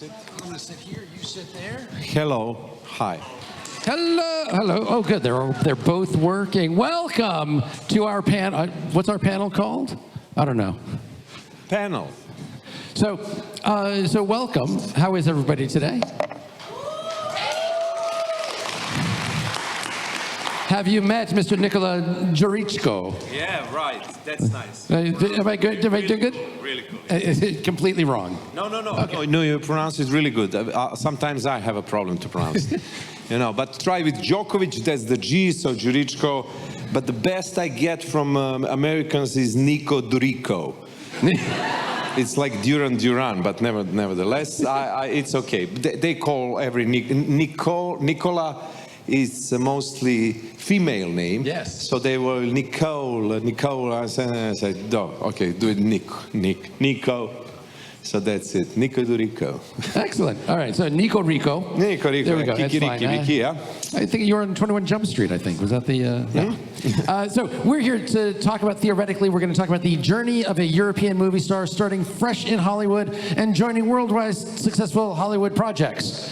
sit? I'm going to sit here, you sit there. Hello. Hi. Hello. Hello. Oh, good. They're both working. Welcome to our panel. What's our panel called? I don't know. Panel. So welcome. How is everybody today? Have you met Mr. Nikola Djuricko? Yeah, right. That's nice. Am I good? Did I do good? Really good. Is it completely wrong? No. Okay. No, you pronounce it really good. Sometimes I have a problem to pronounce it. But try with Djokovic, that's the G, so Djuricko. But the best I get from Americans is Nikola Djuricko. It's like Duran, but nevertheless, it's okay. They call every Nikola is mostly female name. Yes. So they were Nikola. I said, no, okay, do it Nico. So that's it, Nikola Djuricko. Excellent. All right, so Nico Rico. Nico Rico. There we go. That's fine. Yeah. I think you were on 21 Jump Street, I think. Was that the... Yeah. So we're here to talk about, theoretically, we're going to talk about the journey of a European movie star starting fresh in Hollywood and joining worldwide successful Hollywood projects.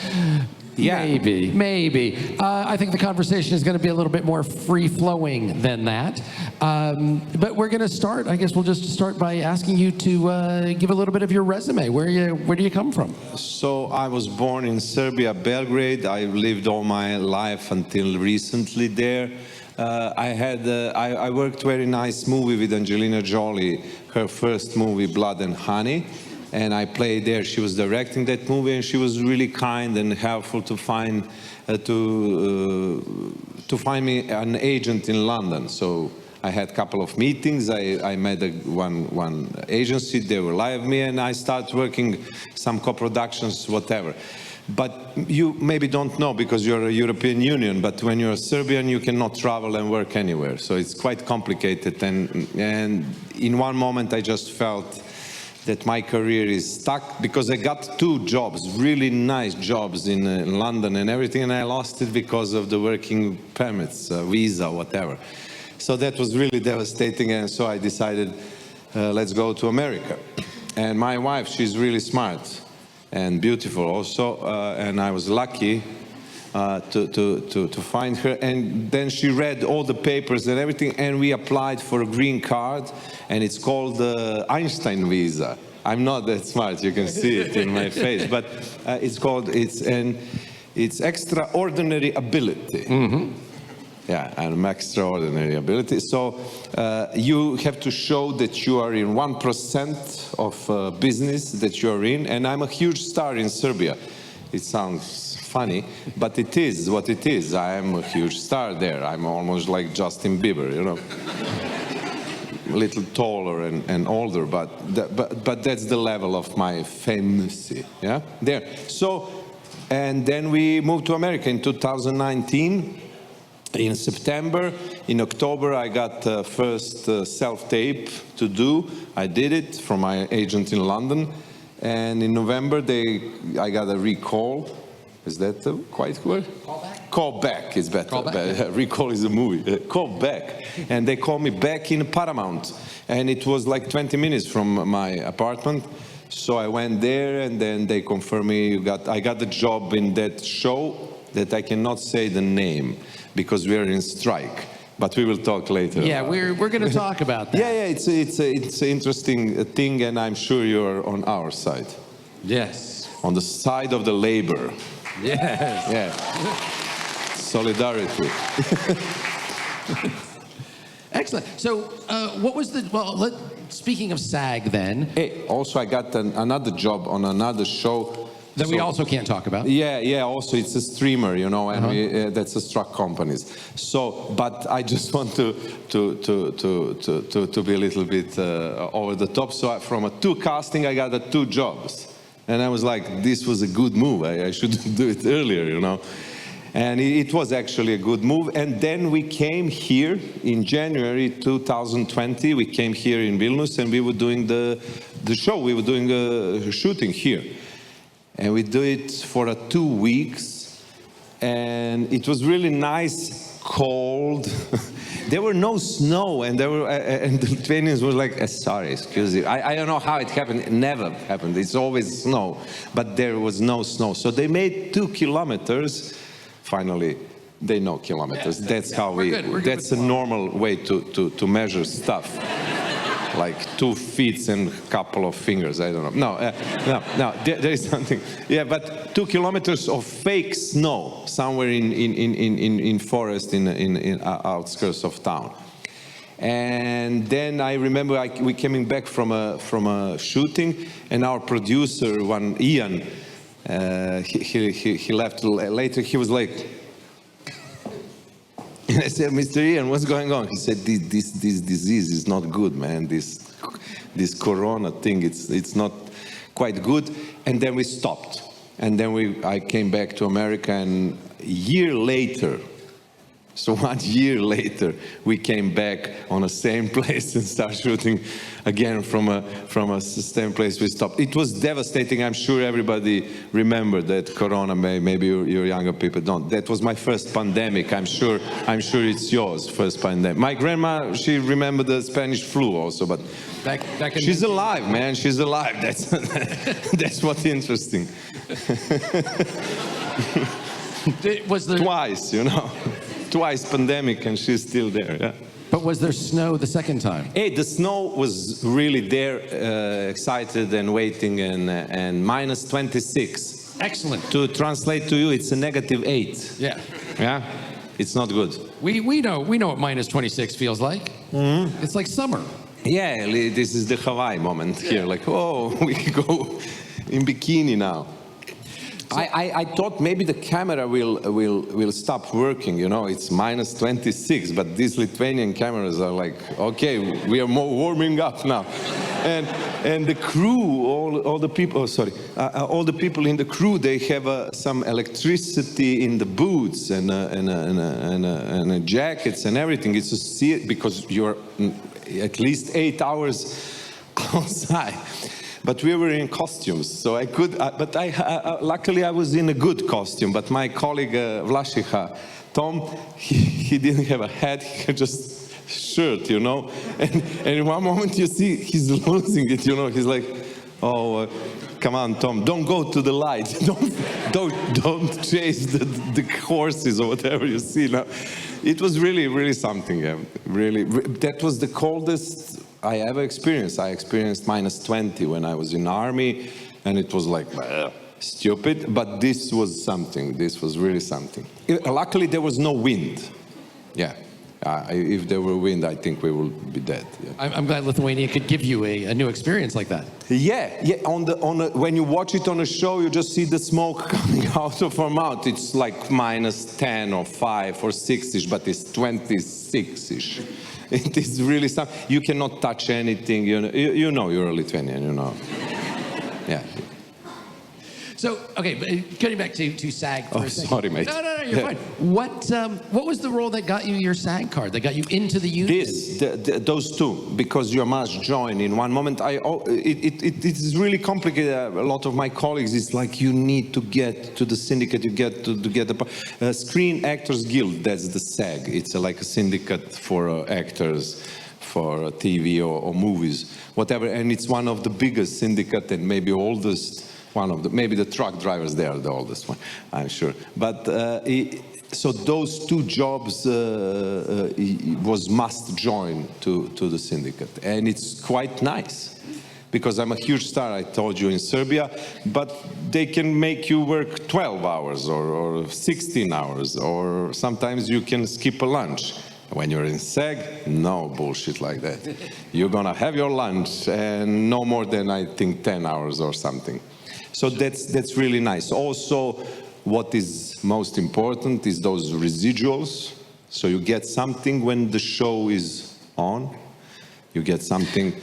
Yeah. Maybe. I think the conversation is going to be a little bit more free-flowing than that. But we're going to start, I guess we'll just start by asking you to give a little bit of your resume. Where do you come from? So I was born in Serbia, Belgrade. I lived all my life until recently there. I worked very nice movie with Angelina Jolie, her first movie, Blood and Honey. And I played there. She was directing that movie, and she was really kind and helpful to find me an agent in London. So I had a couple of meetings. I met one agency. They were live me, and I started working some co-productions, whatever. But you maybe don't know because you're a European Union. But when you're a Serbian, you cannot travel and work anywhere. So it's quite complicated. And in one moment, I just felt that my career is stuck because I got 2 jobs, really nice jobs in London and everything, and I lost it because of the working permits, visa, whatever. So that was really devastating, and so I decided, let's go to America. And my wife, she's really smart and beautiful also, and I was lucky to find her. And then she read all the papers and everything, and we applied for a green card, and it's called the Einstein visa. I'm not that smart, you can see it in my face, but it's extraordinary ability. Mm-hmm. Yeah, an extraordinary ability. So you have to show that you are in 1% of business that you are in, and I'm a huge star in Serbia. It sounds funny, but it is what it is. I am a huge star there. I'm almost like Justin Bieber, a little taller and older, but that's the level of my famosity, yeah, there. So, and then we moved to America in 2019, in September. In October, I got first self-tape to do. I did it from my agent in London. And in November, I got a recall. Is that quite good? Call back is better. Call back. Recall is a movie. Call back. And they called me back in Paramount. And it was like 20 minutes from my apartment. So I went there, and then they confirmed me. I got the job in that show that I cannot say the name because we are in strike. But we will talk later. Yeah, we're going to talk about that. Yeah, it's an interesting thing, and I'm sure you're on our side. Yes. On the side of the labor. Yes. Yeah. Solidarity. Excellent. So what was speaking of SAG then. Hey, also I got another job on another show. That we also can't talk about. Yeah. Also, it's a streamer, and that's a struck companies. So, but I just want to be a little bit over the top. So, from a 2 casting, I got 2 jobs, and I was like, this was a good move. I should do it earlier, And it was actually a good move. And then we came here in January 2020. We came here in Vilnius, and we were doing the show. We were doing a shooting here. And we do it for 2 weeks, and it was really nice, cold, there were no snow, and and the Lithuanians were like, sorry, excuse me. I don't know how it happened. It never happened. It's always snow, but there was no snow. So they made 2 kilometers. Finally, they know kilometers. Yeah, that's how we're good that's a normal way to measure stuff. Like 2 feet and a couple of fingers. I don't know. No. There is something. Yeah, but 2 kilometers of fake snow somewhere in forest in outskirts of town. And then I remember we coming back from a shooting, and our producer, Ian, he left later. He was like. And I said, Mr. Ian, what's going on? He said, this disease is not good, man. This corona thing, it's not quite good. And then we stopped. And then I came back to America, and a year later, so 1 year later, we came back on the same place and started shooting again from a same place we stopped. It was devastating. I'm sure everybody remembered that corona. Maybe your younger people don't. That was my first pandemic. I'm sure it's yours, first pandemic. My grandma, she remembered the Spanish flu also, but back in she's alive, man. She's alive. That's what's interesting. Was there Twice, Twice pandemic, and she's still there, yeah. But was there snow the second time? Hey, the snow was really there, excited and waiting, and minus 26. Excellent. To translate to you, it's a -8. Yeah. Yeah? It's not good. We know what minus 26 feels like. Mm-hmm. It's like summer. Yeah, this is the Hawaii moment here. Like, oh, we go in bikini now. I thought maybe the camera will stop working, it's minus 26, but these Lithuanian cameras are like, okay, we are more warming up now. And the crew, all the people, all the people in the crew, they have some electricity in the boots and jackets and everything. It's because you're at least 8 hours outside. But we were in costumes, so I could. But luckily I was in a good costume. But my colleague Vlasiha, Tom, he didn't have a hat. He had just shirt, And in one moment you see he's losing it, He's like, oh, come on, Tom, don't go to the light. Don't chase the horses or whatever you see now. It was really something. Really, that was the coldest I ever experienced. I experienced minus 20 when I was in the army, and it was like stupid, but this was something. This was really something. Luckily, there was no wind. Yeah. If there were wind, I think we would be dead. Yeah. I'm glad Lithuania could give you a new experience like that. Yeah. When you watch it on a show, you just see the smoke coming out of our mouth. It's like minus 10 or 5 or 6-ish, but it's 26-ish. It is really something. You cannot touch anything. You're a Lithuanian. Yeah. So, okay, getting back to SAG for a second. Sorry, mate. No, you're fine. What was the role that got you your SAG card, that got you into the union? Those two, because you must join in one moment. It is really complicated. A lot of my colleagues, it's like you need to get to the syndicate, you get to get the Screen Actors Guild, that's the SAG. It's like a syndicate for actors, for TV or movies, whatever. And it's one of the biggest syndicate and maybe oldest. Maybe the truck drivers, they are the oldest one, I'm sure. But so those two jobs was must join to the syndicate, and it's quite nice because I'm a huge star. I told you in Serbia, but they can make you work 12 hours or 16 hours, or sometimes you can skip a lunch. When you're in SAG, no bullshit like that. You're gonna have your lunch and no more than I think 10 hours or something. So that's really nice. Also, what is most important is those residuals. So you get something when the show is on, you get something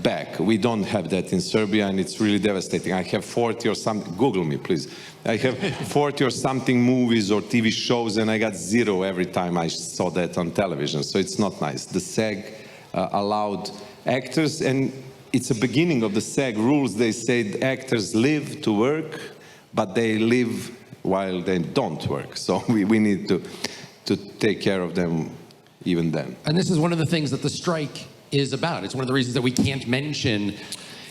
back. We don't have that in Serbia, and it's really devastating. I have 40 or something, Google me, please. I have 40 or something movies or TV shows, and I got 0 every time I saw that on television. So it's not nice. The SAG allowed actors, and it's a beginning of the SAG rules. They say actors live to work, but they live while they don't work. So we need to take care of them even then. And this is one of the things that the strike is about. It's one of the reasons that we can't mention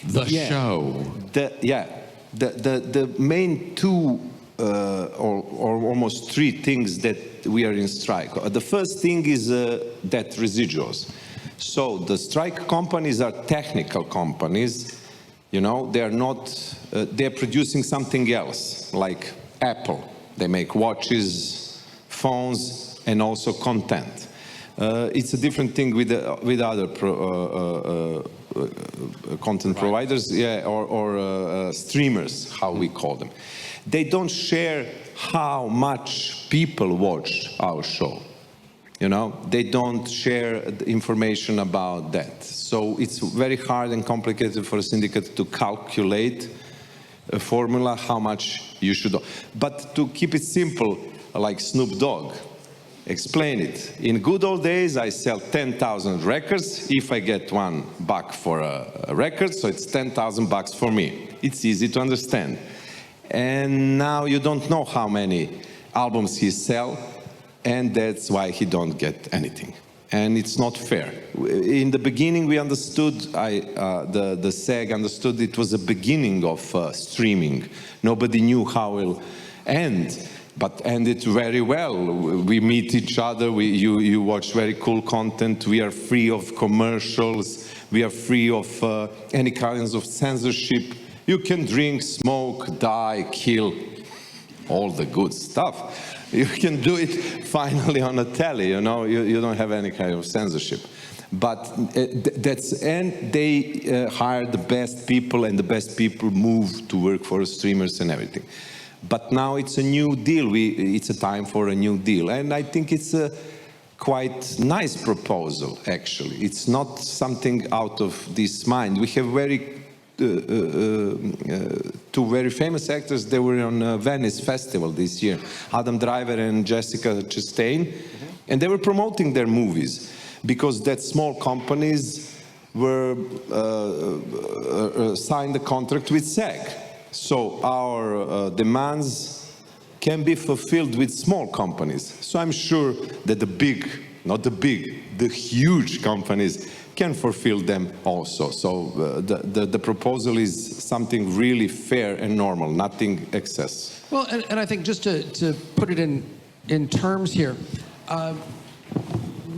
the show. The main two or almost three things that we are in strike. The first thing is that residuals. So the strike companies are technical companies. You know, they are not, they're producing something else, like Apple. They make watches, phones, and also content. It's a different thing with other content providers, or streamers, how we call them. They don't share how much people watch our show. You know, they don't share the information about that. So it's very hard and complicated for a syndicate to calculate a formula how much you should. But to keep it simple, like Snoop Dogg, explain it. In good old days, I sell 10,000 records. If I get $1 for a record, so it's 10,000 bucks for me. It's easy to understand. And now you don't know how many albums he sells, and that's why he don't get anything. And it's not fair. In the beginning, we understood, the SAG understood it was the beginning of streaming. Nobody knew how it will end, but ended very well. We meet each other, you watch very cool content, we are free of commercials, we are free of any kinds of censorship. You can drink, smoke, die, kill, all the good stuff. You can do it finally on a telly, you know, you don't have any kind of censorship. But and they hire the best people, and the best people move to work for streamers and everything. But now it's a new deal, it's a time for a new deal. And I think it's a quite nice proposal, actually. It's not something out of this mind. We have two very famous actors. They were on Venice Festival this year, Adam Driver and Jessica Chastain, and they were promoting their movies because that small companies were signed a contract with SAG. So our demands can be fulfilled with small companies. So I'm sure that the huge companies can fulfill them also. So the proposal is something really fair and normal, nothing excess. Well, and I think just to put it in terms here,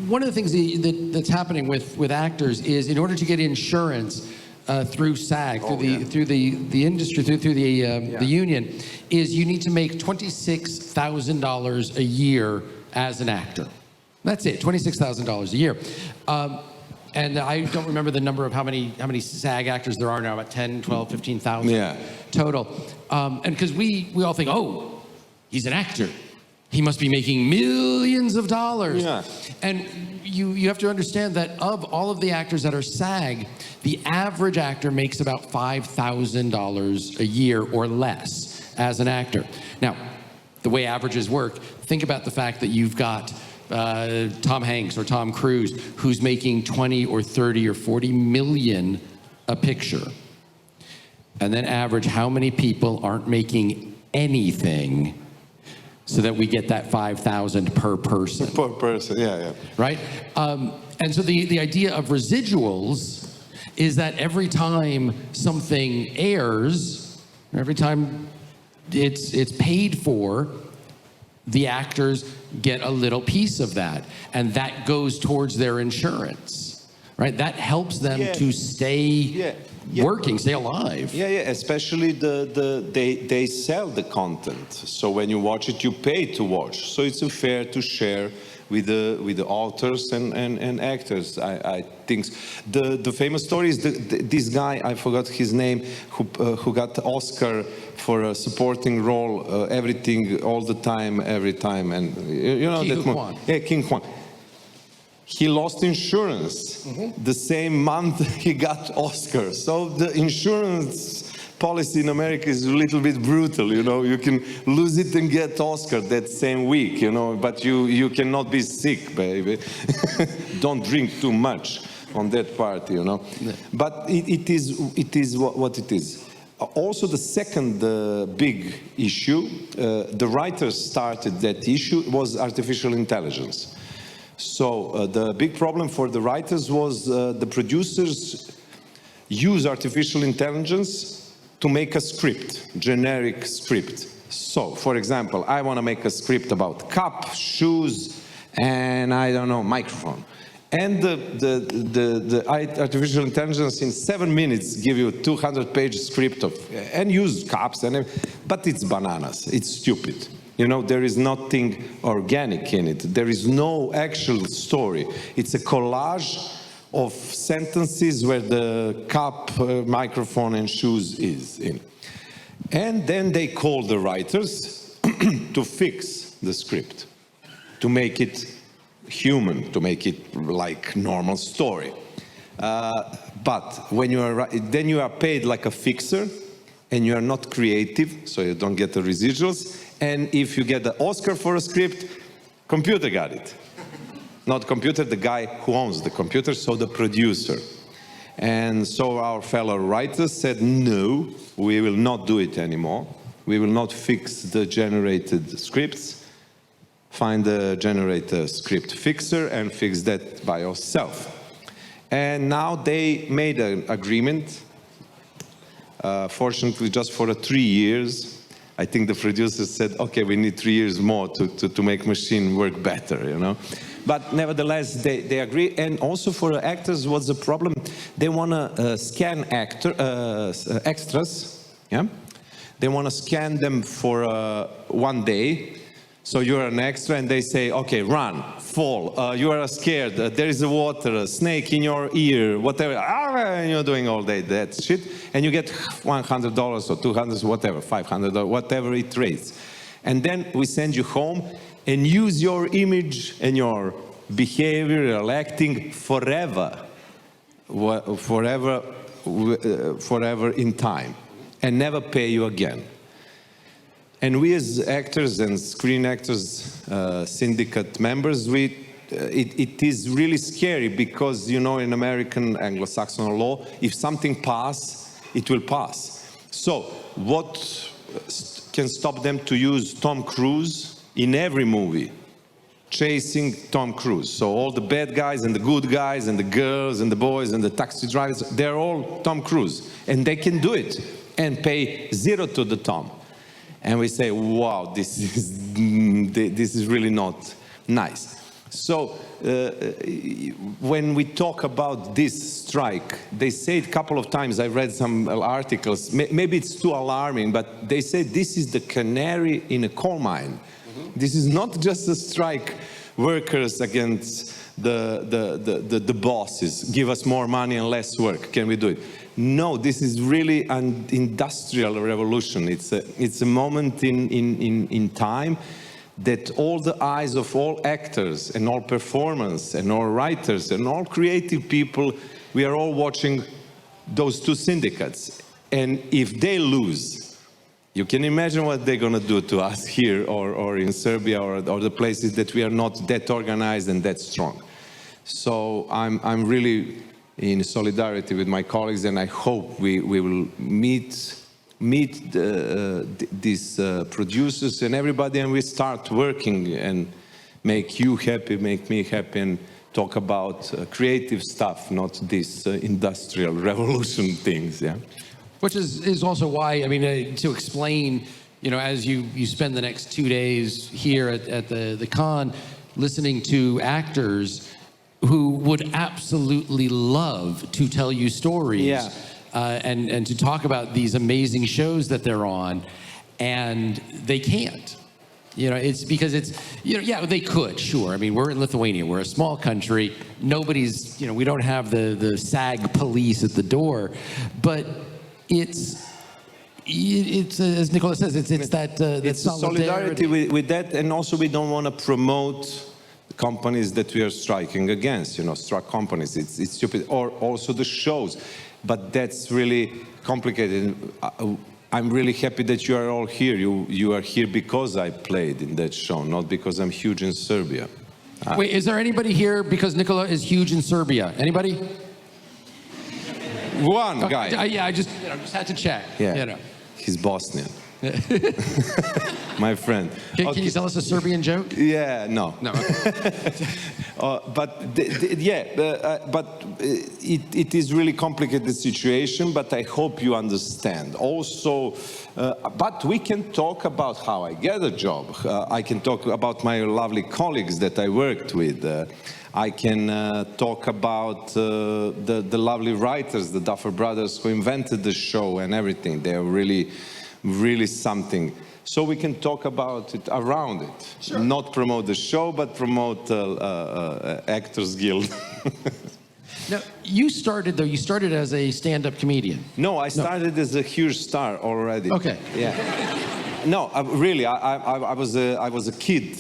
one of the things that's happening with actors is, in order to get insurance through SAG, through the industry, through the union, is you need to make $26,000 a year as an actor. That's it, $26,000 a year. And I don't remember the number of how many SAG actors there are now, about 10, 12, 15,000 total. And because we all think, oh, he's an actor. He must be making millions of dollars. Yeah. And you have to understand that of all of the actors that are SAG, the average actor makes about $5,000 a year or less as an actor. Now, the way averages work, think about the fact that you've got Tom Hanks or Tom Cruise, who's making 20 or 30 or 40 million a picture. And then average how many people aren't making anything so that we get that 5,000 per person. Per person, yeah. Right? And so the idea of residuals is that every time something airs, every time it's paid for, the actors get a little piece of that, and that goes towards their insurance, right? That helps them to stay working, stay alive. Yeah, especially they sell the content. So when you watch it, you pay to watch. So it's fair to share with the authors and actors. I think the famous story is this guy, I forgot his name, who got the Oscar for a supporting role, everything, all the time, every time, and you know that one. Yeah, King Kwan. He lost insurance the same month he got Oscar. So the insurance policy in America is a little bit brutal, you know. You can lose it and get Oscar that same week, you know, but you cannot be sick, baby. Don't drink too much on that party, you know. Yeah. But it is what it is. Also, the second big issue, the writers started that issue, was artificial intelligence. So the big problem for the writers was the producers use artificial intelligence to make a script, generic script. So, for example, I want to make a script about cup, shoes, and I don't know, microphone. And the artificial intelligence in 7 minutes give you a 200-page script and use cups, but it's bananas, it's stupid. You know, there is nothing organic in it. There is no actual story. It's a collage of sentences where the cup, microphone, and shoes is in. And then they call the writers to fix the script, to make it human, to make it like normal story. But when then you are paid like a fixer, and you are not creative, so you don't get the residuals. And if you get the Oscar for a script, computer got it. Not computer, the guy who owns the computer, so the producer. And so our fellow writers said, no, we will not do it anymore. We will not fix the generated scripts. Find the generator script fixer and fix that by yourself. And now they made an agreement, fortunately just for 3 years. I think the producers said, okay, we need 3 years more to make machine work better, you know. But nevertheless, they agree. And also for actors, what's the problem? They want to scan extras, yeah? They want to scan them for 1 day. So you're an extra and they say, okay, run, fall, you are scared, there is a water, a snake in your ear, whatever, and you're doing all day that shit, and you get $100 or $200, whatever, $500, whatever it rates. And then we send you home and use your image and your behavior, your acting forever in time, and never pay you again. And we as actors and screen actors, syndicate members, it is really scary because, you know, in American Anglo-Saxon law, if something passes, it will pass. So what can stop them to use Tom Cruise in every movie? Chasing Tom Cruise. So all the bad guys and the good guys and the girls and the boys and the taxi drivers, they're all Tom Cruise. And they can do it and pay zero to the Tom. And we say, wow, this is really not nice. So when we talk about this strike, they say it a couple of times, I read some articles, maybe it's too alarming, but they say this is the canary in a coal mine. Mm-hmm. This is not just a strike, workers against the bosses, give us more money and less work, can we do it? No, this is really an industrial revolution. It's a moment in time that all the eyes of all actors and all performers and all writers and all creative people, we are all watching those two syndicates. And if they lose, you can imagine what they're going to do to us here or in Serbia or the places that we are not that organized and that strong. So I'm really in solidarity with my colleagues, and I hope we will meet these producers and everybody, and we start working and make you happy, make me happy, and talk about creative stuff, not this industrial revolution things. Yeah. Which is also why, I mean, to explain, you know, as you spend the next 2 days here at the con, listening to actors who would absolutely love to tell you stories, yeah. And to talk about these amazing shows that they're on, and they can't. You know, it's because it's, you know, yeah, they could, sure. I mean, we're in Lithuania, we're a small country, nobody's, you know, we don't have the SAG police at the door, but it's as Nikola says, it's that solidarity with that, and also we don't want to promote companies that we are striking against, you know, struck companies, it's stupid, or also the shows, but that's really complicated. I'm really happy that you are all here. You are here because I played in that show, not because I'm huge in Serbia. Wait, is there anybody here because Nikola is huge in Serbia? Anybody? One guy. Yeah, I just had to check. Yeah, you know. He's Bosnian. My friend. Can you tell us a Serbian joke? Yeah, no. No. It is really complicated situation, but I hope you understand. Also, but we can talk about how I get a job. I can talk about my lovely colleagues that I worked with. I can talk about the lovely writers, the Duffer brothers who invented the show and everything. They're really something. So we can talk about it around it. Sure. Not promote the show, but promote Actors Guild. Now, you started as a stand-up comedian. No, I started as a huge star already. Okay. Yeah. No, really, I was a kid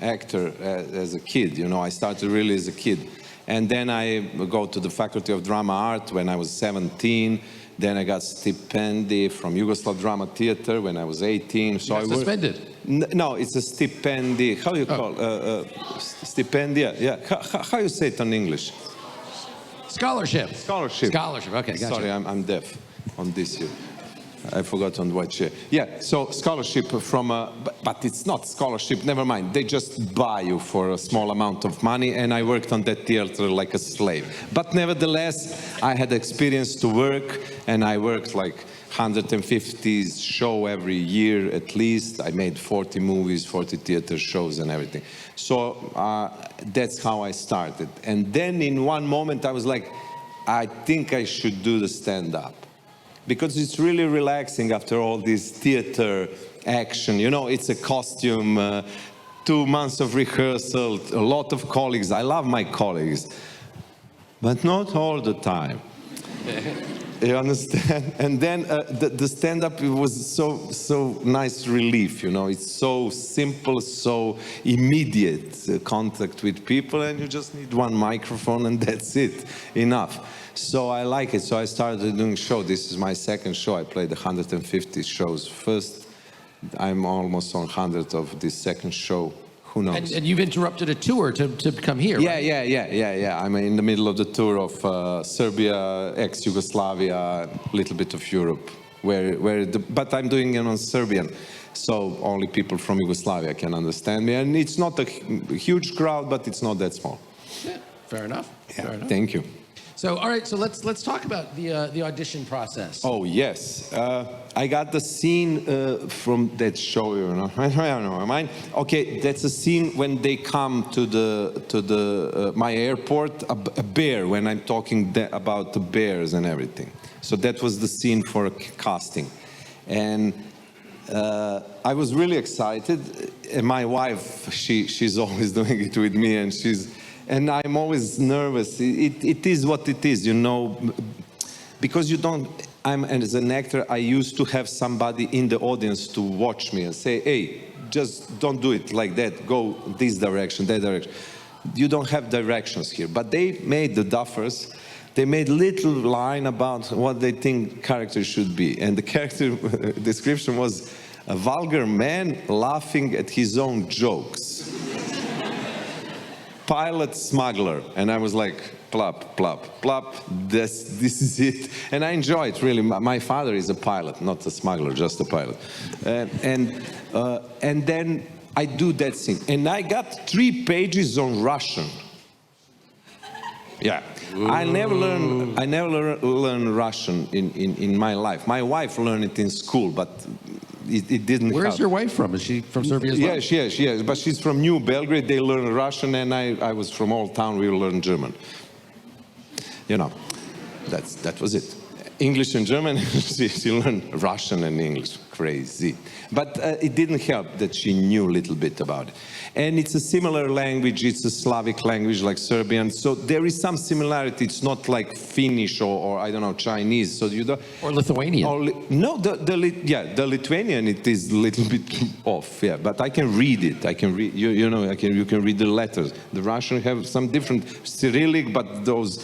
actor as a kid. You know, I started really as a kid, and then I go to the Faculty of Drama Art when I was 17. Then I got stipendium from Yugoslav Drama Theater when I was 18. So I suspended. No, it's a stipendium. How do you call stipendia? Yeah. How you say it in English? Scholarship. Scholarship. Scholarship. Okay, gotcha. Sorry, I'm deaf on this here. I forgot on what chair. Yeah, so scholarship from but it's not scholarship, never mind. They just buy you for a small amount of money, and I worked on that theater like a slave. But nevertheless, I had experience to work, and I worked like 150 shows every year at least. I made 40 movies, 40 theater shows and everything. So that's how I started. And then in one moment I was like, I think I should do the stand-up. Because it's really relaxing after all this theater action. You know, it's a costume, 2 months of rehearsal, a lot of colleagues. I love my colleagues, but not all the time. You understand? And then the stand-up was so nice relief, you know. It's so simple, so immediate contact with people, and you just need one microphone and that's it, enough. So I like it. So I started doing show. This is my second show. I played 150 shows. First, I'm almost on 100 of this second show. Who knows? And you've interrupted a tour to come here, yeah, right? Yeah. I'm in the middle of the tour of Serbia, ex-Yugoslavia, a little bit of Europe, but I'm doing it on Serbian. So only people from Yugoslavia can understand me. And it's not a huge crowd, but it's not that small. Yeah, fair enough. Yeah, fair enough. Thank you. So, all right, so let's talk about the audition process. Oh, yes. I got the scene from that show, you know. I don't know, mine. Okay, that's a scene when they come to my airport, a bear, when I'm talking about the bears and everything. So that was the scene for casting. And I was really excited. And my wife, she's always doing it with me, and I'm always nervous. It is what it is, you know, because as an actor, I used to have somebody in the audience to watch me and say, hey, just don't do it like that. Go this direction, that direction. You don't have directions here. But they made the Duffers, they made little line about what they think characters should be. And the character description was a vulgar man laughing at his own jokes. Pilot smuggler, and I was like, plop, plop, plop, this is it. And I enjoy it, really. My father is a pilot, not a smuggler, just a pilot. And then I do that scene. And I got 3 pages on Russian. Yeah. Ooh. I never learned Russian in my life. My wife learned it in school, but it didn't help. Where's your wife from? Is she from Serbia as well? Yeah, she is. But she's from New Belgrade. They learn Russian, and I was from Old Town. We learned German. You know, that was it. English and German. she learned Russian and English. Crazy. But it didn't help that she knew a little bit about it. And it's a similar language. It's a Slavic language like Serbian. So there is some similarity. It's not like Finnish or I don't know, Chinese. So you don't. Or Lithuanian. No, the Lithuanian, it is a little bit off. Yeah, but I can read it. I can read. You know, you can read the letters. The Russian have some different Cyrillic, but those.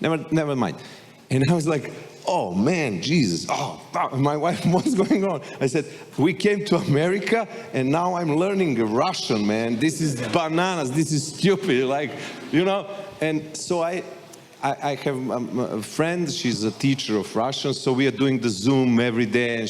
Never mind. And I was like, oh man, Jesus, oh, my wife, what's going on? I said, we came to America and now I'm learning Russian, man. This is bananas, this is stupid, like, you know? And so I have a friend, she's a teacher of Russian, so we are doing the Zoom every day,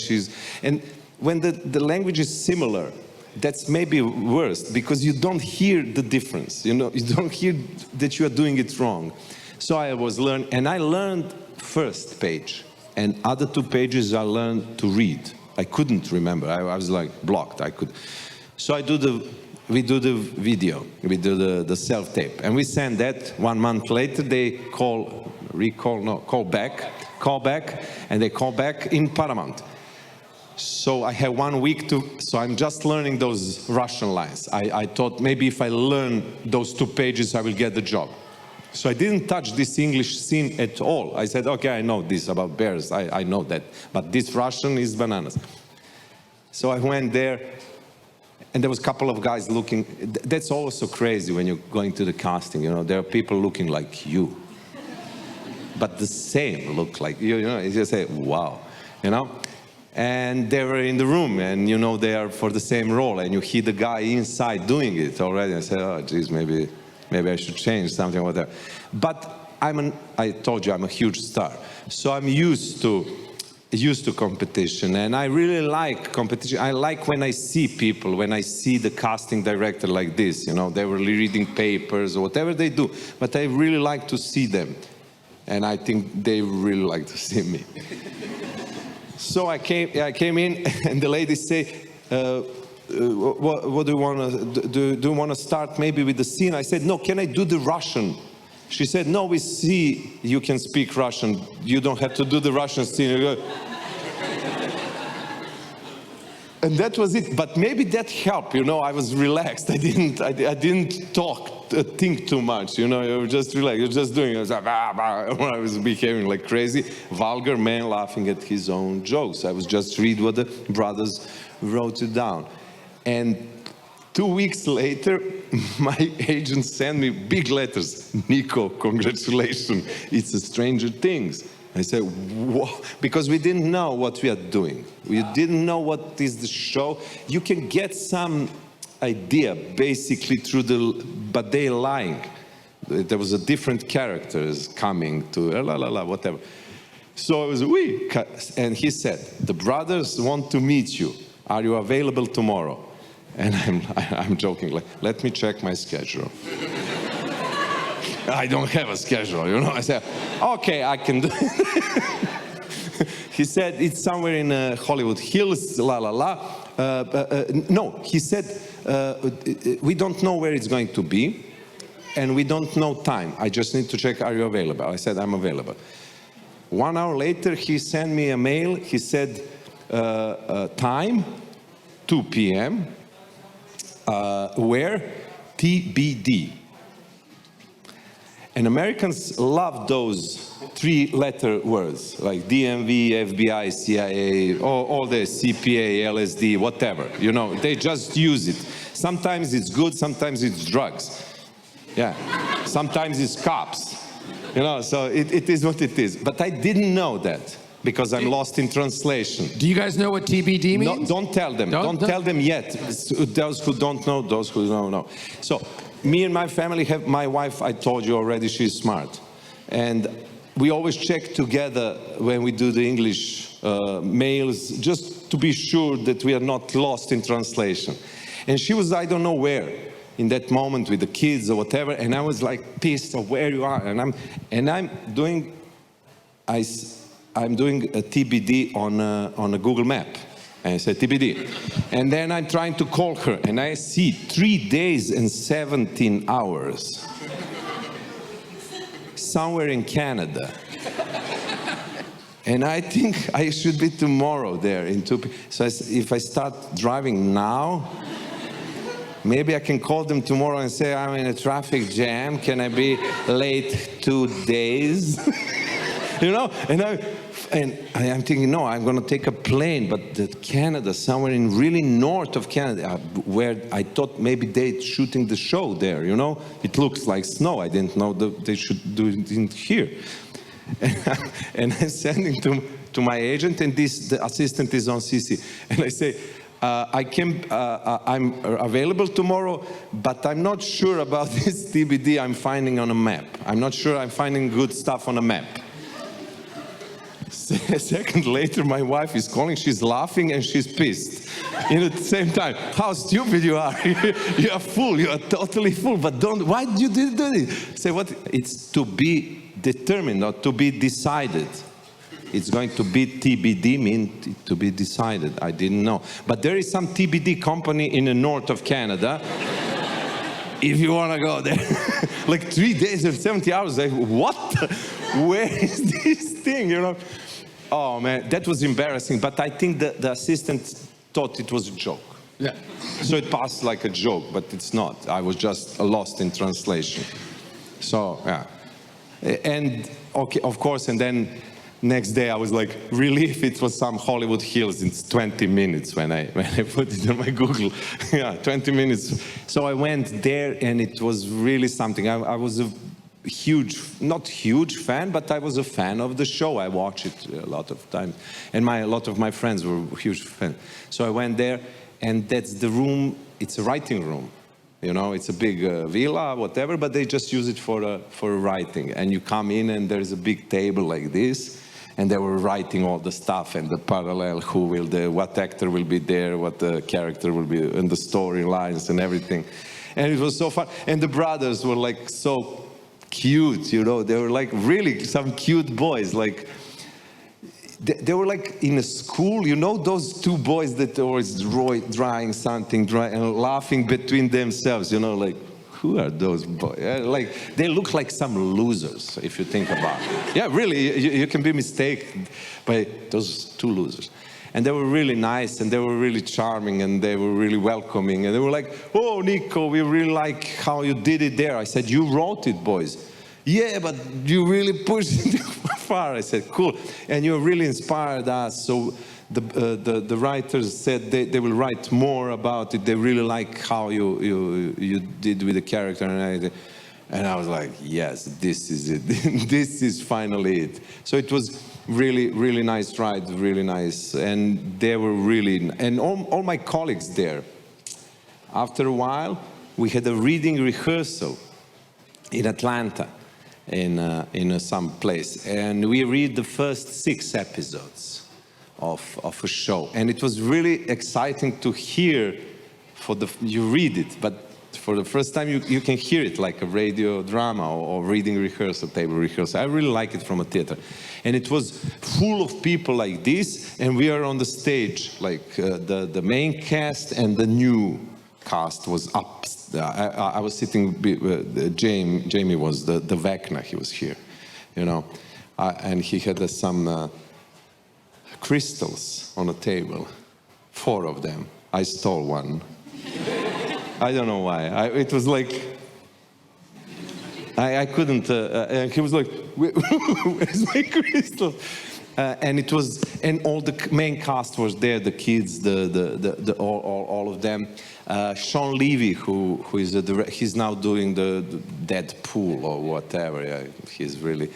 and when the language is similar, that's maybe worse because you don't hear the difference. You know, you don't hear that you are doing it wrong. So I was learning, and I learned first page, and other 2 pages I learned to read. I couldn't remember. I was like blocked. I could. So we do the video. We do the self-tape, and we send that. 1 month later, they call back, and they call back in Paramount. So I have 1 week so I'm just learning those Russian lines. I thought maybe if I learn those 2 pages, I will get the job. So I didn't touch this English scene at all. I said, okay, I know this about bears, I know that. But this Russian is bananas. So I went there, and there was a couple of guys looking. That's also crazy when you're going to the casting, you know, there are people looking like you. But the same look like you, you know, you just say, wow, you know? And they were in the room, and you know they are for the same role, and you hear the guy inside doing it already, and I said, oh, geez, maybe I should change something or whatever. But I told you I'm a huge star, so I'm used to competition, and I really like competition. I like when I see people, when I see the casting director like this, you know, they were reading papers or whatever they do, but I really like to see them, and I think they really like to see me. So I came in, and the lady say, what do you want to do? Do you want to start maybe with the scene? I said, no, can I do the Russian? She said, no, we see you can speak Russian. You don't have to do the Russian scene. And that was it. But maybe that helped, you know, I was relaxed. I didn't think too much, you know, you were just relaxed. You're just doing it. I was like, I was behaving like crazy, vulgar man laughing at his own jokes. I was just read what the brothers wrote it down. And 2 weeks later, my agent sent me big letters. Nico, congratulations. It's a Stranger Things. I said, whoa, because we didn't know what we are doing. We didn't know what is the show. You can get some idea basically through but they're lying. There was a different characters coming to whatever. So I was, and he said, the brothers want to meet you. Are you available tomorrow? And I'm joking, like, let me check my schedule. I don't have a schedule, you know. I said, okay, I can do it. He said, it's somewhere in Hollywood Hills, no, he said, we don't know where it's going to be, and we don't know time. I just need to check, are you available? I said, I'm available. 1 hour later, he sent me a mail. He said, time, 2 p.m., where? TBD. And Americans love those 3-letter words, like DMV, FBI, CIA, all the CPA, LSD, whatever. You know, they just use it. Sometimes it's good, sometimes it's drugs. Yeah, sometimes it's cops. You know, so it is what it is. But I didn't know that because I'm lost in translation. Do you guys know what TBD means? No, don't tell them. Don't tell them yet. Those who don't know, those who don't know. So me and my family have, my wife, I told you already, she's smart. And we always check together when we do the English mails, just to be sure that we are not lost in translation. And she was, I don't know where, in that moment with the kids or whatever, and I was like pissed of where you are. And I'm doing a TBD on a Google map. And I said TBD. And then I'm trying to call her, and I see 3 days and 17 hours. Somewhere in Canada. And I think I should be tomorrow there in 2 p.m. So if I start driving now, maybe I can call them tomorrow and say, I'm in a traffic jam. Can I be late 2 days? You know? And I'm thinking, no, I'm going to take a plane, but Canada, somewhere in really north of Canada, where I thought maybe they're shooting the show there, you know? It looks like snow. I didn't know that they should do it in here. And I'm sending to my agent, and the assistant is on CC. And I say, I'm available tomorrow, but I'm not sure about this TBD I'm finding on a map. I'm not sure I'm finding good stuff on a map. A second later, my wife is calling, she's laughing and she's pissed. at the same time. How stupid you are. You are full. You are totally full. But why did you do it? Say what? It's to be determined, not to be decided. It's going to be TBD, mean to be decided. I didn't know. But there is some TBD company in the north of Canada. If you want to go there, like 3 days or 70 hours, like, what? Where is this thing, you know? Oh, man, that was embarrassing. But I think the assistant thought it was a joke. Yeah. So it passed like a joke, but it's not. I was just lost in translation. So, yeah. And, okay, of course, and then next day I was like, relief, it was some Hollywood Hills. It's 20 minutes when I put it on my Google. Yeah, 20 minutes. So I went there and it was really something. I was a huge, not huge fan, but I was a fan of the show. I watched it a lot of times. And a lot of my friends were huge fans. So I went there and that's the room, it's a writing room. You know, it's a big villa, whatever, but they just use it for writing. And you come in and there's a big table like this. And they were writing all the stuff and the parallel, what actor will be there, what the character will be, and the storylines and everything. And it was so fun. And the brothers were like so cute, you know. They were like really some cute boys. Like they were like in a school, you know, those two boys that are always drawing something and laughing between themselves, you know, like. Who are those boys? Like, they look like some losers, if you think about it. Yeah, really, you can be mistaken by those two losers. And they were really nice, and they were really charming, and they were really welcoming. And they were like, oh, Nico, we really like how you did it there. I said, you wrote it, boys. Yeah, but you really pushed it far. I said, cool. And you really inspired us. So the writers said they will write more about it. They really like how you did with the character and everything. And I was like, yes, this is it. This is finally it. So it was really, really nice ride, really nice. And they were really, and all my colleagues there. After a while, we had a reading rehearsal in Atlanta, in some place. And we read the first 6 episodes of a show, and it was really exciting to hear. You read it, but for the first time you can hear it like a radio drama or reading rehearsal, table rehearsal. I really like it from a theater, and it was full of people like this, and we are on the stage, like the main cast and the new cast was up. I was sitting. Jamie was the Vecna. He was here, you know, and he had some. Crystals on a table, 4 of them. I stole one. I don't know why. It was like, I couldn't, he was like, where's my crystal? And it was, and all the main cast was there, the kids, all of them. Sean Levy, who is he's now doing the Deadpool or whatever. Yeah, he's really.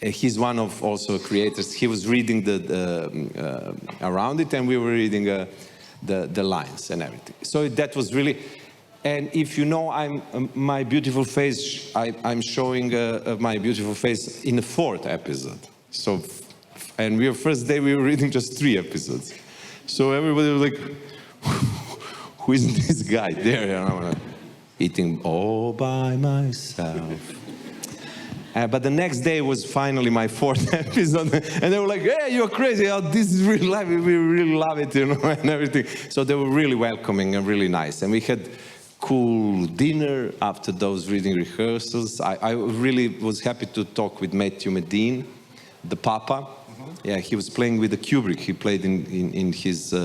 He's one of also creators. He was reading around it, and we were reading the lines and everything. So that was really, and if you know, my beautiful face. I'm showing my beautiful face in the 4th episode. So, and first day we were reading just 3 episodes. So everybody was like, "Who is this guy there?" And I'm eating all by myself. But the next day was finally my 4th episode, and they were like, "Hey, you're crazy! Oh, this is really live. We really love it, you know, and everything." So they were really welcoming and really nice, and we had cool dinner after those reading rehearsals. I really was happy to talk with Matthew Modine, the Papa. Yeah, he was playing with the Kubrick. He played in his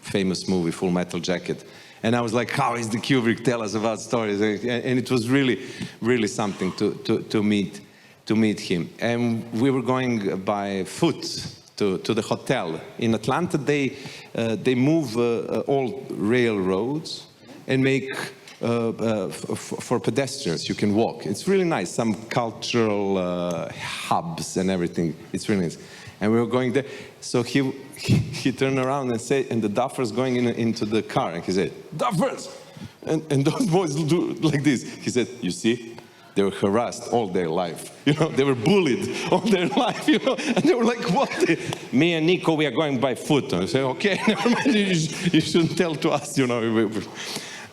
famous movie Full Metal Jacket. And I was like, how is the Kubrick? Tell us about stories. And it was really, really something to meet him. And we were going by foot to the hotel. In Atlanta, they move all railroads and make for pedestrians. You can walk. It's really nice. Some cultural hubs and everything. It's really nice. And we were going there. So he turned around and said, and the Duffer's going into the car, and he said, "Duffers!" And those boys do like this. He said, "You see, They were harassed all their life. You know, they were bullied all their life, you know, and they were like, what? Me and Nico, we are going by foot. And I say, okay, never mind, you shouldn't tell to us, you know.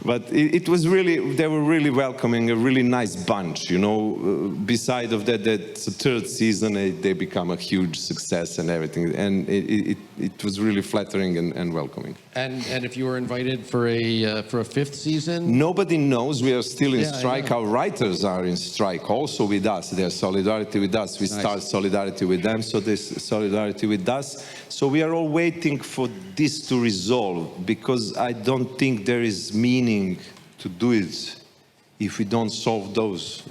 But it was really, they were really welcoming, a really nice bunch, you know. Beside of that third season, they become a huge success and everything. And it was really flattering and welcoming. And if you were invited for a fifth season? Nobody knows. We are still in strike. Our writers are in strike also with us. There's solidarity with us. We start solidarity with them, so there's solidarity with us. So we are all waiting for this to resolve, because I don't think there is meaning to do it if we don't solve those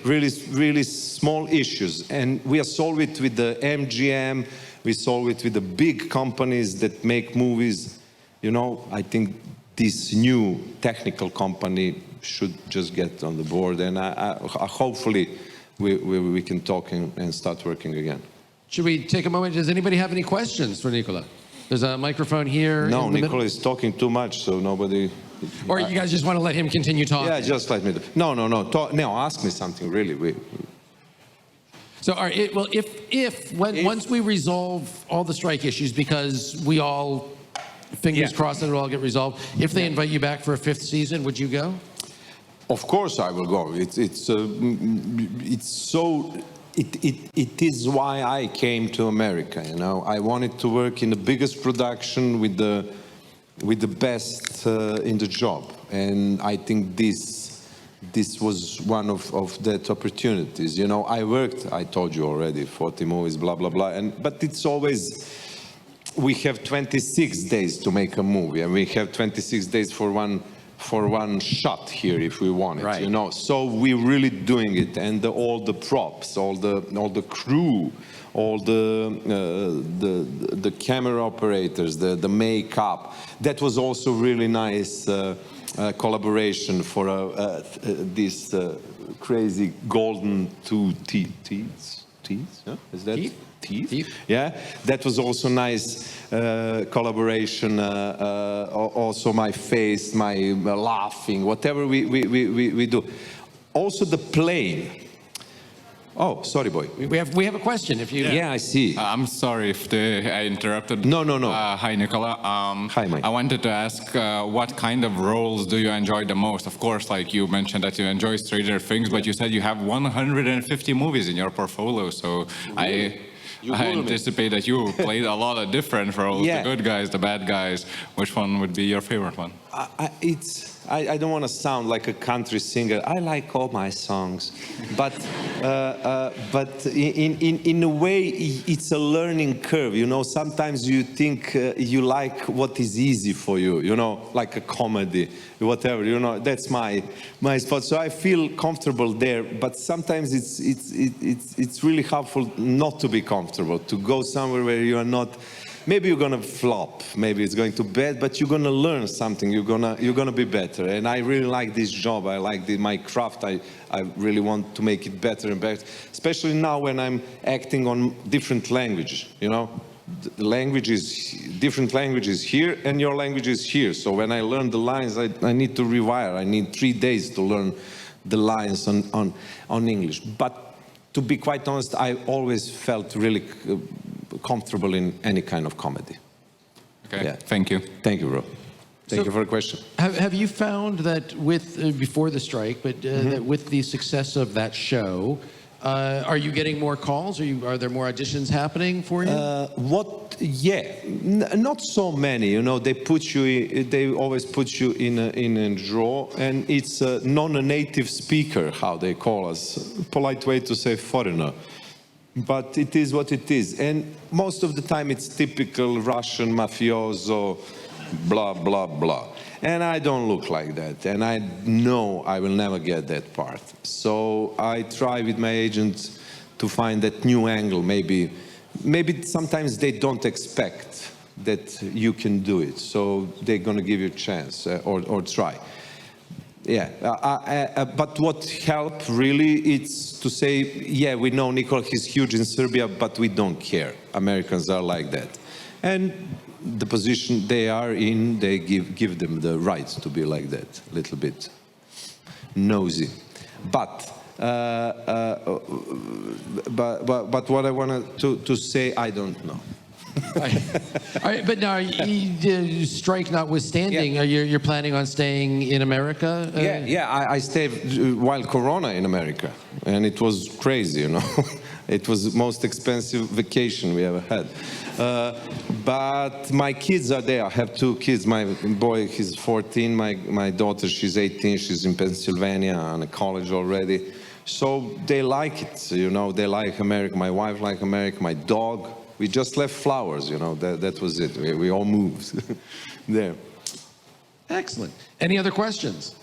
really small issues. And we are solve it with the MGM, we solve it with the big companies that make movies. You know, I think this new technical company should just get on the board, and hopefully we can talk and start working again. Should we take a moment? Does anybody have any questions for Nikola? There's a microphone here. No, Nikola is talking too much, so nobody... Or you guys just want to let him continue talking? Yeah, just let me... No, ask me something, really. So, all right, well, once we resolve all the strike issues, because we all, fingers crossed that it'll all get resolved, if they invite you back for a fifth season, would you go? Of course I will go. It is why I came to America, you know. I wanted to work in the biggest production with the best in the job, and I think this was one of that opportunities. You know, I worked, I told you already, 40 movies, blah blah blah, but it's always, we have 26 days to make a movie, and we have 26 days for one shot here if we want it, you know. So we're really doing it, and all the props, all the crew, all the camera operators, the makeup. That was also really nice collaboration for this crazy golden teeth. Yeah? Is that teeth? Yeah, that was also nice collaboration. Also my face, my laughing, whatever we do. Also the plane. Oh, sorry, boy. We have a question. If you yeah, I see. I'm sorry if I interrupted. No. Hi, Nikola. Hi, Mike. I wanted to ask, what kind of roles do you enjoy the most? Of course, like you mentioned that you enjoy Stranger Things, but you said you have 150 movies in your portfolio. So I anticipate that you played a lot of different roles, the good guys, the bad guys. Which one would be your favorite one? I don't want to sound like a country singer. I like all my songs, but in a way, it's a learning curve. You know, sometimes you think you like what is easy for you. You know, like a comedy, whatever. You know, that's my spot. So I feel comfortable there. But sometimes it's really helpful not to be comfortable, to go somewhere where you are not. Maybe you're gonna flop, maybe it's going to bad, but you're gonna learn something. You're gonna be better. And I really like this job. I like my craft. I really want to make it better and better, especially now when I'm acting on different languages. You know, the language is different languages here, and your language is here. So when I learn the lines, I need to rewire. I need 3 days to learn the lines on English. But to be quite honest, I always felt really comfortable in any kind of comedy. Okay, thank you. Thank you, bro. Thank you for the question. Have you found that before the strike, but that with the success of that show, are you getting more calls? Are there more auditions happening for you? Not so many. You know, they always put you in a draw, and it's a non-native speaker, how they call us. Polite way to say foreigner. But it is what it is. And most of the time it's typical Russian mafioso, blah, blah, blah. And I don't look like that. And I know I will never get that part. So I try with my agent to find that new angle. Maybe sometimes they don't expect that you can do it. So they're going to give you a chance or try. Yeah, but what helped really is to say, yeah, we know Nikola, he's huge in Serbia, but we don't care. Americans are like that. And the position they are in, they give them the right to be like that, a little bit nosy. But But what I wanted to say, I don't know. All right, but now, strike notwithstanding, you're planning on staying in America? I stayed while Corona in America, and it was crazy, you know. It was the most expensive vacation we ever had. But my kids are there. I have 2 kids. My boy, he's 14. My daughter, she's 18. She's in Pennsylvania on a college already. So they like it, you know. They like America. My wife likes America. My dog. We just left flowers, you know. That was it. We all moved there. Excellent. Any other questions?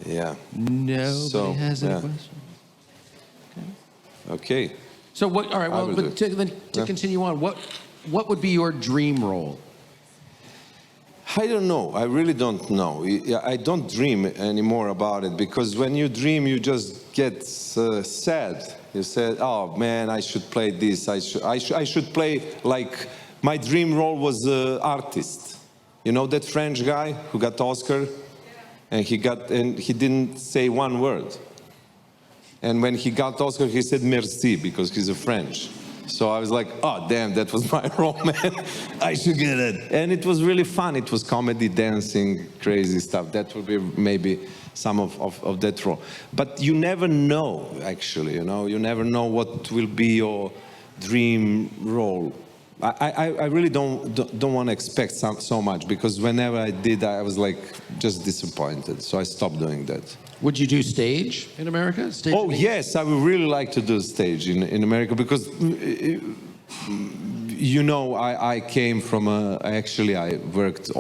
Yeah. Nobody has any questions. Okay. So what? All right. Well, but to continue on, what would be your dream role? I don't know. I really don't know. I don't dream anymore about it, because when you dream, you just get sad. You said, "Oh man, I should play this. I should play like my dream role was artist. You know that French guy who got Oscar, and he didn't say one word. And when he got Oscar, he said merci because he's a French. So I was like, oh, damn, that was my role, man. I should get it. And it was really fun. It was comedy, dancing, crazy stuff. That would be maybe some of that role. But you never know, actually, you know. You never know what will be your dream role. I really don't want to expect so much, because whenever I did, I was like just disappointed. So I stopped doing that. Would you do stage in America? Stage yes, I would really like to do stage in America, because you know, I came from actually I worked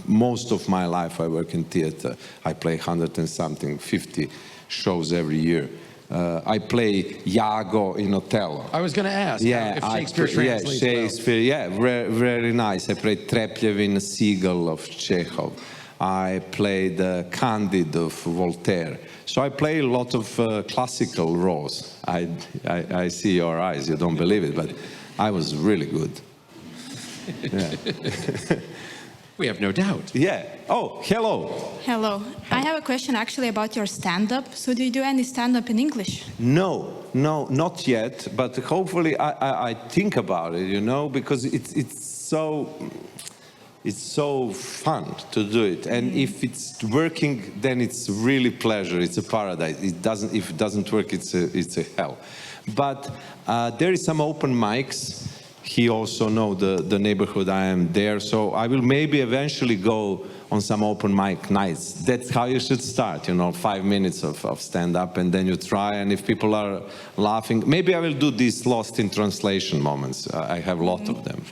most of my life I work in theater. I play 100 and something, 50 shows every year. I play Iago in Othello. I was going to ask if Shakespeare translates Shakespeare, very nice. I played Trepljev in Seagull of Chekhov. I played Candide of Voltaire. So I play a lot of classical roles. I see your eyes, you don't believe it, but I was really good. Yeah. We have no doubt. Yeah. Oh, hello. Hello. I have a question actually about your stand-up. So do you do any stand-up in English? No, not yet. But hopefully I think about it, you know, because it's so fun to do it. And if it's working, then it's really pleasure. It's a paradise. If it doesn't work, it's a hell. But there is some open mics. He also knows the neighborhood I am there, so I will maybe eventually go on some open mic nights. That's how you should start, you know, 5 minutes of stand-up, and then you try, and if people are laughing, maybe I will do these lost in translation moments. I have a lot of them,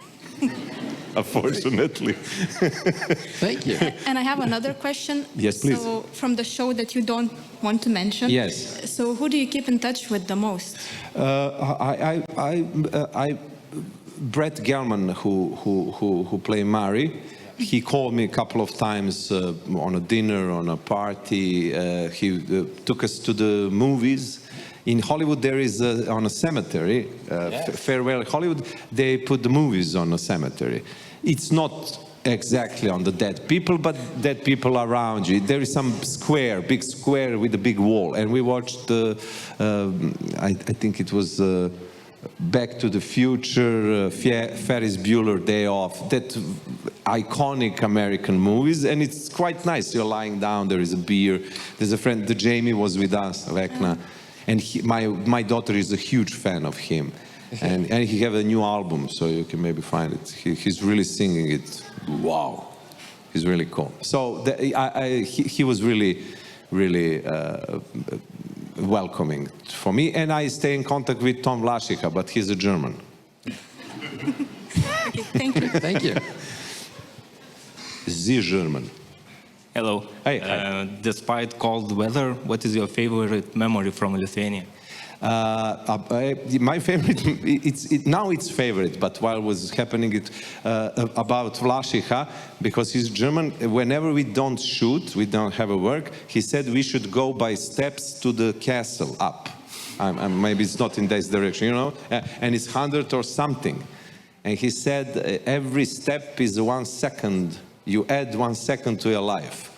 unfortunately. Thank you. And I have another question. Yes, please. So from the show that you don't want to mention. Yes. So who do you keep in touch with the most? Brett Gelman, who played Murray, he called me a couple of times on a dinner, on a party. He took us to the movies. In Hollywood, there is on a cemetery, Farewell Hollywood, they put the movies on a cemetery. It's not exactly on the dead people, but dead people around you. There is some square, big square with a big wall. And we watched, I think it was Back to the Future, Ferris Bueller, Day Off, that iconic American movies, and it's quite nice. You're lying down, there is a beer. There's a friend, Jamie was with us, Vecna, and my daughter is a huge fan of him. And he have a new album, so you can maybe find it. He's really singing it. Wow, he's really cool. So he was really welcoming for me, and I stay in contact with Tom Vlasica, but he's a German. Okay, thank you. Thank you. The German. Hello. Hey. Despite cold weather, what is your favorite memory from Lithuania? My favorite, now it's favorite, but while it was happening about Vlasica, because he's German, whenever we don't shoot, we don't have a work, he said we should go by steps to the castle up. Maybe it's not in this direction, you know, and it's 100 or something. And he said every step is 1 second, you add 1 second to your life.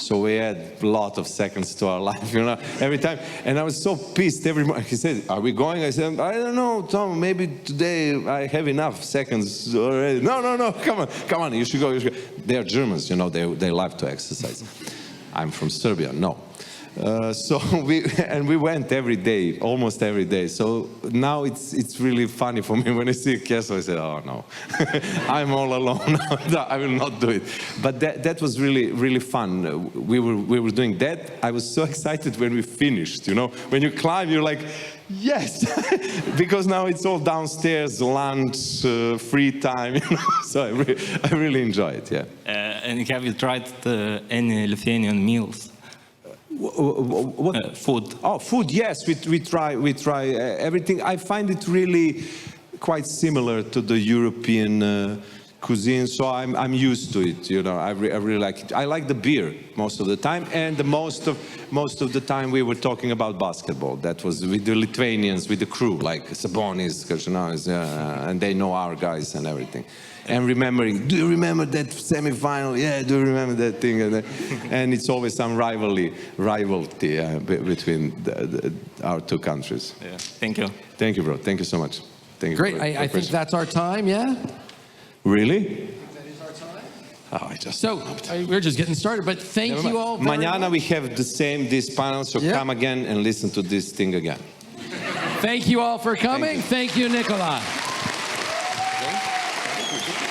So we had a lot of seconds to our life, you know, every time. And I was so pissed every morning. He said, are we going? I said, I don't know, Tom, maybe today I have enough seconds already. No, come on, you should go. They're Germans, you know, they love to exercise. I'm from Serbia, no. So we went every day, almost every day. So now it's really funny for me when I see a castle. I say, oh no, I'm all alone. I will not do it. But that was really fun. We were doing that. I was so excited when we finished. You know, when you climb, you're like, yes, because now it's all downstairs, lunch, free time. You know? So I really enjoy it. Yeah. And have you tried any Lithuanian meals? What? Food. Oh, food, yes, we try everything. I find it really quite similar to the European cuisine, so I'm used to it, you know. I really like it. I like the beer most of the time, and most of the time we were talking about basketball. That was with the Lithuanians, with the crew, like Sabonis, Kashanovs, and they know our guys and everything. And remembering, do you remember that semifinal? Yeah, do you remember that thing? And it's always some rivalry between our two countries. Yeah. Thank you. Thank you, bro. Thank you so much. Thank you. Great. I think that's our time, yeah? Really? That is our time. Oh, I just... So, we're just getting started, but thank you all very Mañana much. we have this panel, so Yeah. come again and listen to this thing again. Thank you all for coming. Thank you, Nikola. Thank you.